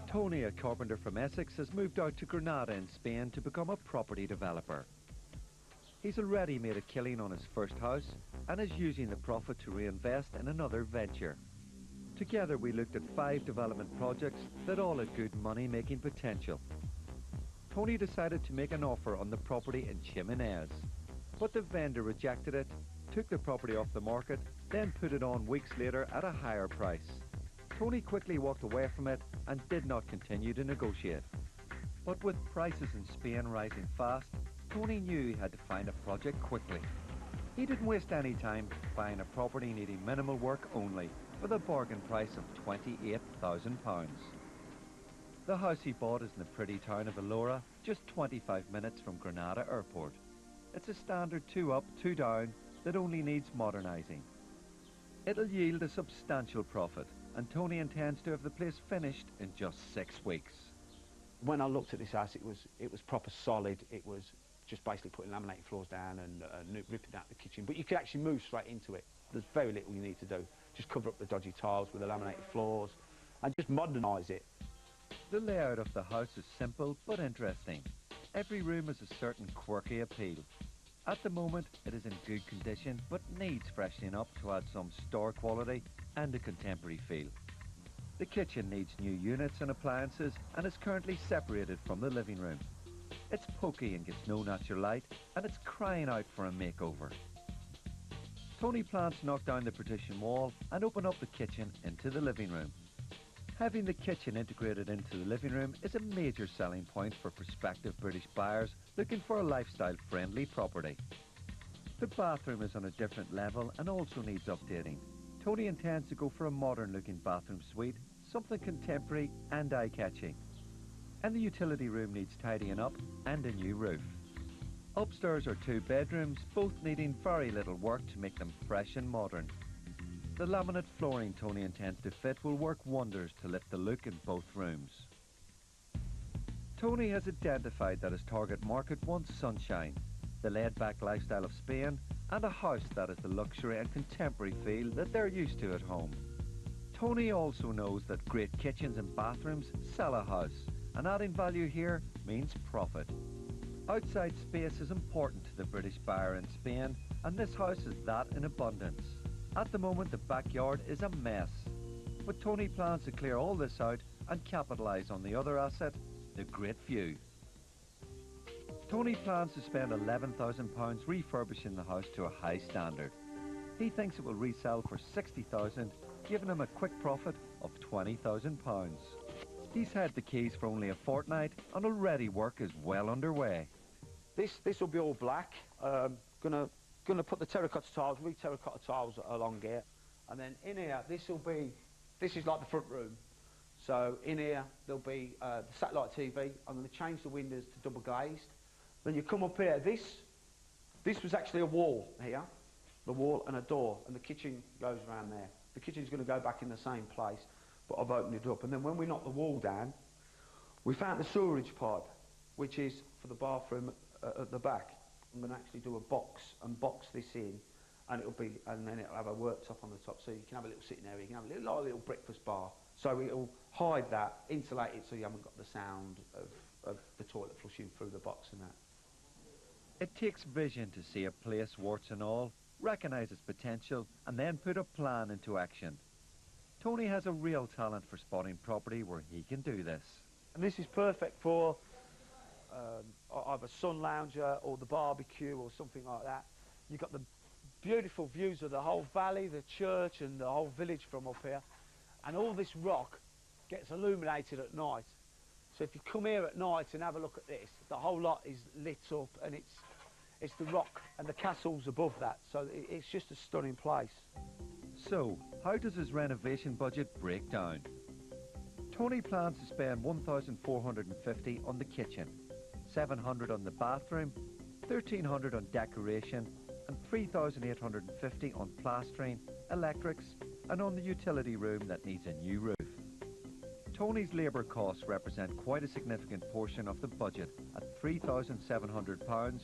Tony, a carpenter from Essex, has moved out to Granada in Spain to become a property developer. He's already made a killing on his first house and is using the profit to reinvest in another venture. Together we looked at 5 development projects that all had good money-making potential. Tony decided to make an offer on the property in Chimenez, but the vendor rejected it, took the property off the market, then put it on weeks later at a higher price. Tony quickly walked away from it and did not continue to negotiate. But with prices in Spain rising fast, Tony knew he had to find a project quickly. He didn't waste any time buying a property needing minimal work only, with a bargain price of £28,000. The house he bought is in the pretty town of Alora, just 25 minutes from Granada Airport. It's a standard 2 up, 2 down that only needs modernising. It'll yield a substantial profit, and Tony intends to have the place finished in just 6 weeks. When I looked at this house, it was proper solid. It was just basically putting laminated floors down and ripping out the kitchen. But you could actually move straight into it. There's very little you need to do. Just cover up the dodgy tiles with the laminated floors and just modernise it. The layout of the house is simple but interesting. Every room has a certain quirky appeal. At the moment, it is in good condition but needs freshening up to add some store quality and a contemporary feel. The kitchen needs new units and appliances and is currently separated from the living room. It's poky and gets no natural light, and it's crying out for a makeover. Tony plans to knock down the partition wall and open up the kitchen into the living room. Having the kitchen integrated into the living room is a major selling point for prospective British buyers looking for a lifestyle-friendly property. The bathroom is on a different level and also needs updating. Tony intends to go for a modern-looking bathroom suite, something contemporary and eye-catching. And the utility room needs tidying up and a new roof. Upstairs are 2 bedrooms, both needing very little work to make them fresh and modern. The laminate flooring Tony intends to fit will work wonders to lift the look in both rooms. Tony has identified that his target market wants sunshine, the laid-back lifestyle of Spain, and a house that has the luxury and contemporary feel that they're used to at home. Tony also knows that great kitchens and bathrooms sell a house, and adding value here means profit. Outside space is important to the British buyer in Spain, and this house is that in abundance. At the moment, the backyard is a mess, but Tony plans to clear all this out and capitalise on the other asset, the great view. Tony plans to spend £11,000 refurbishing the house to a high standard. He thinks it will resell for £60,000, giving him a quick profit of £20,000. He's had the keys for only a fortnight and already work is well underway. This will be all black. Gonna put the terracotta tiles, re-terracotta tiles along here, and then in here this is like the front room. So in here there'll be the satellite TV. I'm going to change the windows to double glazed. Then you come up here. This was actually a wall here, the wall and a door, and the kitchen goes around there. The kitchen's going to go back in the same place, but I've opened it up. And then when we knocked the wall down, we found the sewerage pipe, which is for the bathroom at the back. I'm going to actually do a box this in, and then it'll have a worktop on the top, so you can have a little sitting area. You can have a little breakfast bar. So it'll hide that, insulate it, so you haven't got the sound of the toilet flushing through the box and that. It takes vision to see a place warts and all, recognise its potential, and then put a plan into action. Tony has a real talent for spotting property where he can do this. And this is perfect for either sun lounger or the barbecue or something like that. You've got the beautiful views of the whole valley, the church and the whole village from up here, and all this rock gets illuminated at night. So if you come here at night and have a look at this, the whole lot is lit up, and it's the rock and the castles above that, so it's just a stunning place. So, how does his renovation budget break down? Tony plans to spend £1,450 on the kitchen, £700 on the bathroom, £1,300 on decoration, and £3,850 on plastering, electrics, and on the utility room that needs a new roof. Tony's labour costs represent quite a significant portion of the budget at £3,700,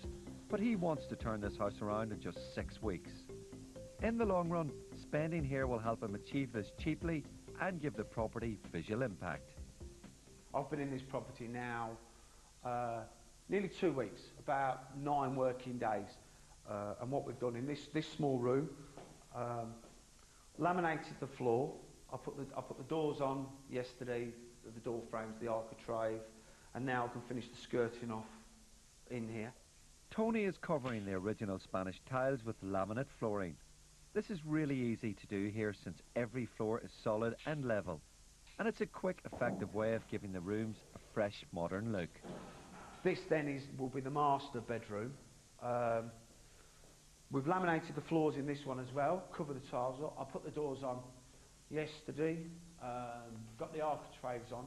but he wants to turn this house around in just 6 weeks. In the long run, spending here will help him achieve this cheaply and give the property visual impact. I've been in this property now nearly 2 weeks, about 9 working days. And what we've done in this small room, laminated the floor. I put the doors on yesterday, the door frames, the architrave, and now I can finish the skirting off in here. Tony is covering the original Spanish tiles with laminate flooring. This is really easy to do here since every floor is solid and level. And it's a quick, effective way of giving the rooms a fresh, modern look. This then will be the master bedroom. We've laminated the floors in this one as well, cover the tiles up. I put the doors on yesterday, got the architraves on,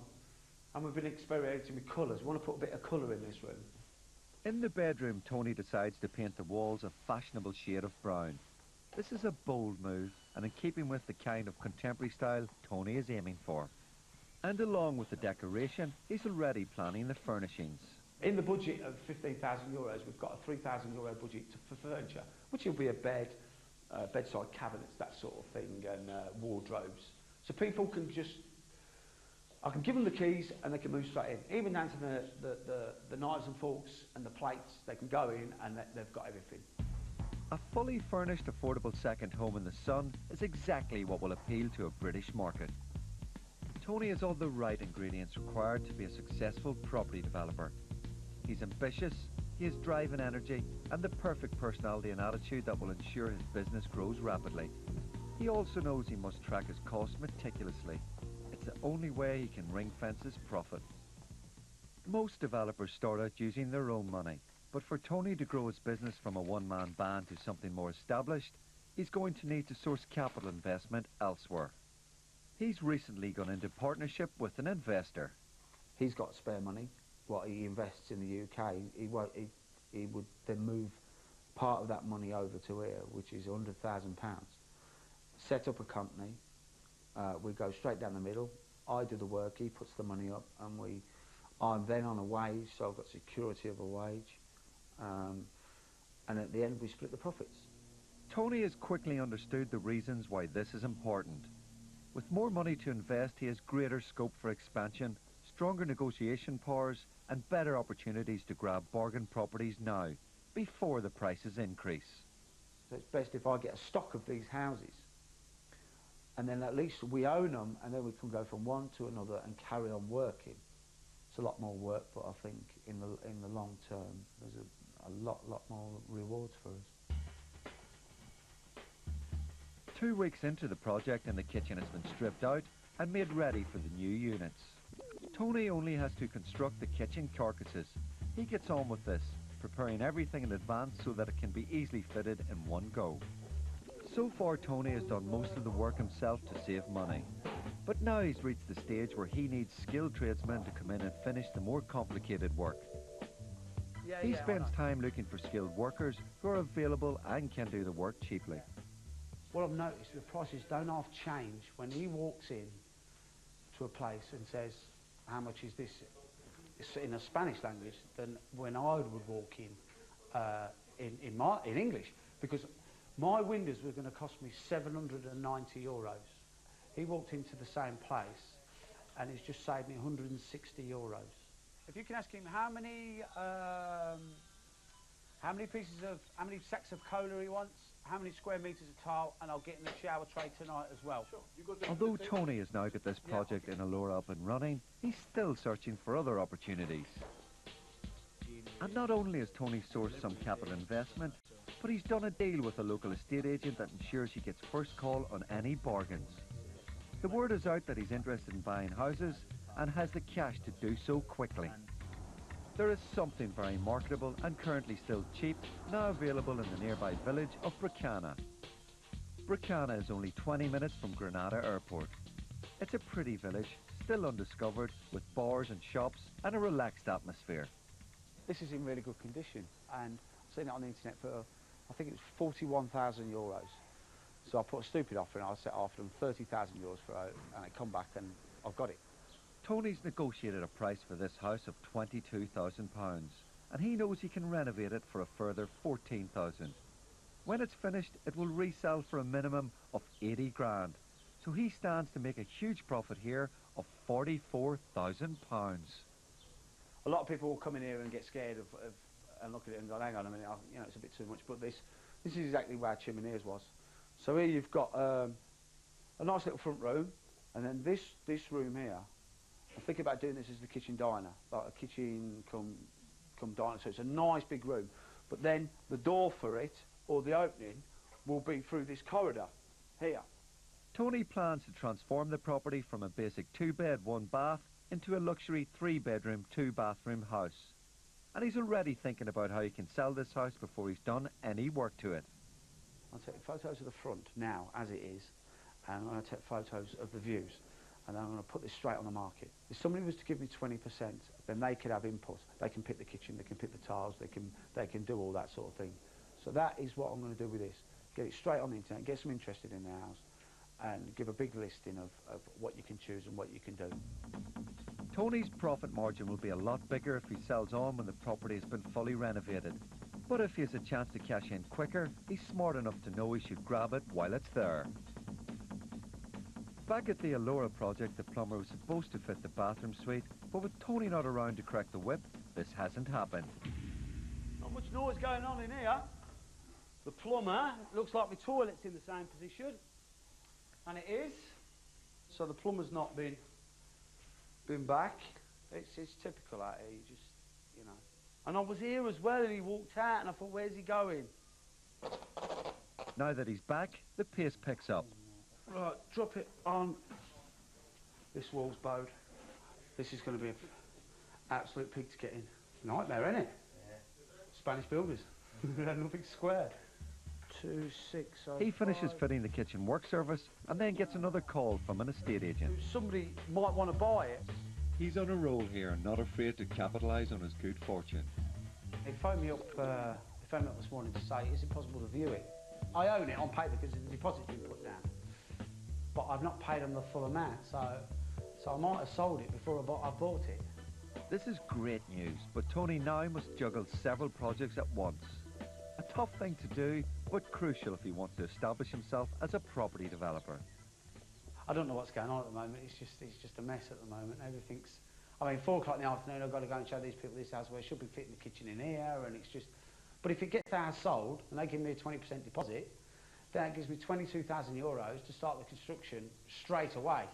and we've been experimenting with colours. We want to put a bit of colour in this room. In the bedroom, Tony decides to paint the walls a fashionable shade of brown. This is a bold move, and in keeping with the kind of contemporary style Tony is aiming for. And along with the decoration, he's already planning the furnishings. In the budget of €15,000, we've got a €3,000 budget for furniture, which will be a bed, bedside cabinets, that sort of thing, and wardrobes. So people can I can give them the keys and they can move straight in. Even down to the knives and forks and the plates, they can go in and they've got everything. A fully furnished, affordable second home in the sun is exactly what will appeal to a British market. Tony has all the right ingredients required to be a successful property developer. He's ambitious, he has drive and energy, and the perfect personality and attitude that will ensure his business grows rapidly. He also knows he must track his costs meticulously. It's the only way he can ring-fence his profit. Most developers start out using their own money, but for Tony to grow his business from a one-man band to something more established, he's going to need to source capital investment elsewhere. He's recently gone into partnership with an investor. He's got spare money. What he invests in the UK, he would then move part of that money over to here, which is £100,000. Set up a company. We go straight down the middle. I do the work, he puts the money up, and I'm then on a wage, so I've got security of a wage. And at the end, we split the profits. Tony has quickly understood the reasons why this is important. With more money to invest, he has greater scope for expansion, stronger negotiation powers, and better opportunities to grab bargain properties now, before the prices increase. So it's best if I get a stock of these houses, and then at least we own them, and then we can go from one to another and carry on working. It's a lot more work, but I think in the long term, there's a lot more rewards for us. 2 weeks into the project and the kitchen has been stripped out and made ready for the new units. Tony only has to construct the kitchen carcasses. He gets on with this, preparing everything in advance so that it can be easily fitted in one go. So far, Tony has done most of the work himself to save money. But now he's reached the stage where he needs skilled tradesmen to come in and finish the more complicated work. He spends time looking for skilled workers who are available and can do the work cheaply. What I've noticed, the prices don't half change when he walks in to a place and says, how much is this? It's in a Spanish language than when I would walk in English, because my windows were going to cost me €790. He walked into the same place and it's just saved me €160. If you can ask him how many sacks of cola he wants, how many square metres of tile, and I'll get in the shower tray tonight as well. Sure. Although Tony has now got this project in Allura up and running, he's still searching for other opportunities. And not only has Tony sourced some capital investment, but he's done a deal with a local estate agent that ensures he gets first call on any bargains. The word is out that he's interested in buying houses and has the cash to do so quickly. There is something very marketable and currently still cheap, now available in the nearby village of Bricana. Bricana is only 20 minutes from Granada Airport. It's a pretty village, still undiscovered, with bars and shops and a relaxed atmosphere. This is in really good condition, and I've seen it on the internet for, I think it was €41,000. So I put a stupid offer in, I offered them €30,000 for it, and I come back and I've got it. Tony's negotiated a price for this house of £22,000, and he knows he can renovate it for a further £14,000. When it's finished, it will resell for a minimum of 80 grand, so he stands to make a huge profit here of £44,000. A lot of people will come in here and get scared of and look at it and go, hang on a minute, you know, it's a bit too much. But this is exactly where Chimeneas was. So here you've got a nice little front room, and then this room here. I'm thinking about doing this as the kitchen diner, like a kitchen come diner. So it's a nice big room, but then the door for it, or the opening, will be through this corridor here. Tony plans to transform the property from a basic 2-bed, 1-bath into a luxury 3-bedroom, 2-bathroom house. And he's already thinking about how he can sell this house before he's done any work to it. I'll take photos of the front now, as it is, and I'm going to take photos of the views, and then I'm going to put this straight on the market. If somebody was to give me 20%, then they could have input. They can pick the kitchen, they can pick the tiles, they can do all that sort of thing. So that is what I'm going to do with this. Get it straight on the internet, get some interested in the house, and give a big listing of what you can choose and what you can do. Tony's profit margin will be a lot bigger if he sells on when the property has been fully renovated. But if he has a chance to cash in quicker, he's smart enough to know he should grab it while it's there. Back at the Allura project, the plumber was supposed to fit the bathroom suite, but with Tony not around to correct the whip, this hasn't happened. Not much noise going on in here. The plumber, looks like the toilet's in the same position, and it is. So the plumber's not been back. It's typical out here, you just, you know. And I was here as well, and he walked out, and I thought, where's he going? Now that he's back, the pace picks up. Right, drop it on. This wall's bowed. This is going to be an absolute pig to get in. Nightmare, isn't it? Yeah. Spanish builders. Nothing square. 2605. He finishes fitting the kitchen work surface and then gets another call from an estate agent. Somebody might want to buy it. He's on a roll here and not afraid to capitalise on his good fortune. They phoned me up this morning to say, is it possible to view it? I own it on paper because the deposit's been put down. But I've not paid them the full amount, so I might have sold it before I bought it. This is great news, but Tony now must juggle several projects at once. A tough thing to do, but crucial if he wants to establish himself as a property developer. I don't know what's going on at the moment. It's just a mess at the moment. Everything's. I mean, 4 o'clock in the afternoon, I've got to go and show these people this house where it should be fitting the kitchen in here, and it's just. But if it gets the house sold and they give me a 20% deposit, then it gives me €22,000 to start the construction straight away.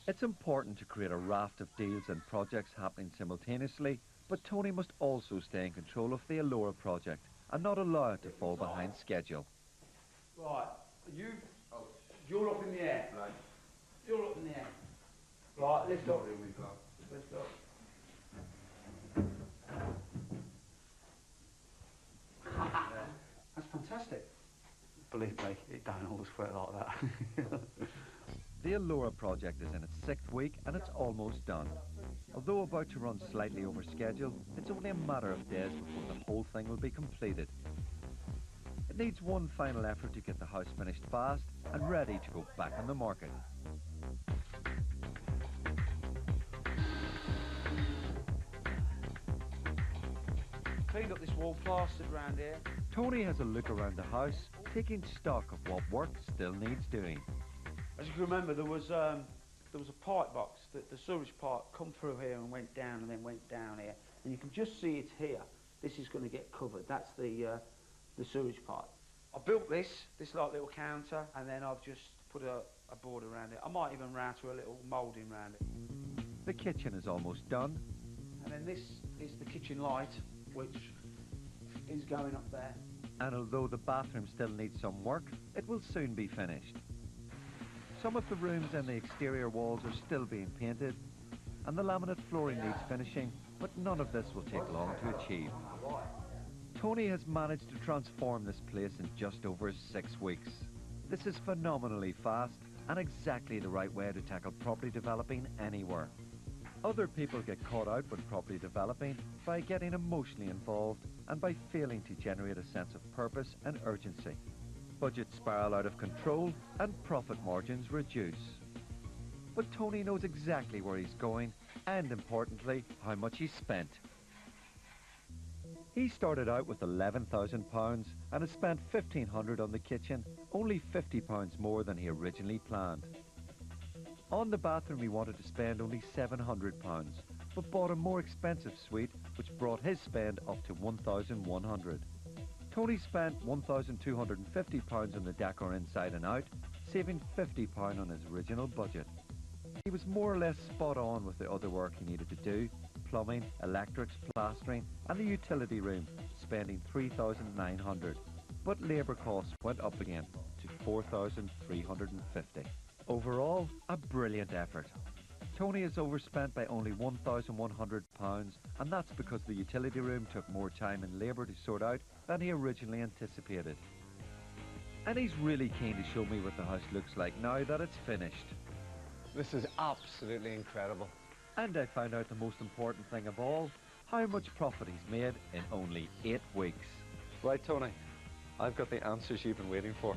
It's important to create a raft of deals and projects happening simultaneously, but Tony must also stay in control of the Allura project and not allow it to fall behind schedule. Right, you're up in the air. Right. You're up in the air. Right, lift up. Lift up. That's fantastic. Believe me, it don't always work like that. The Allura project is in its 6th week and it's almost done. Although about to run slightly over schedule, it's only a matter of days before the whole thing will be completed. It needs one final effort to get the house finished fast and ready to go back on the market. Cleaned up this wall, plastered around here. Tony has a look around the house, taking stock of what work still needs doing. As you can remember, there was a pipe box, the sewage pipe come through here and went down and then went down here. And you can just see it here. This is going to get covered. That's the sewage pipe. I built this like little counter, and then I've just put a board around it. I might even router a little moulding around it. The kitchen is almost done. And then this is the kitchen light, which is going up there. And although the bathroom still needs some work, it will soon be finished. Some of the rooms and the exterior walls are still being painted, and the laminate flooring needs finishing, but none of this will take long to achieve. Tony has managed to transform this place in just over 6 weeks. This is phenomenally fast and exactly the right way to tackle property developing anywhere. Other people get caught out when property developing by getting emotionally involved and by failing to generate a sense of purpose and urgency. Budgets spiral out of control and profit margins reduce. But Tony knows exactly where he's going and, importantly, how much he's spent. He started out with £11,000 and has spent £1,500 on the kitchen, only £50 more than he originally planned. On the bathroom he wanted to spend only £700, but bought a more expensive suite which brought his spend up to £1,100. Tony spent £1,250 on the decor inside and out, saving £50 on his original budget. He was more or less spot on with the other work he needed to do: plumbing, electrics, plastering and the utility room, spending £3,900. But labour costs went up again to £4,350. Overall, a brilliant effort. Tony has overspent by only £1,100, and that's because the utility room took more time and labour to sort out than he originally anticipated. And he's really keen to show me what the house looks like now that it's finished. This is absolutely incredible. And I found out the most important thing of all: how much profit he's made in only 8 weeks. Right, Tony, I've got the answers you've been waiting for.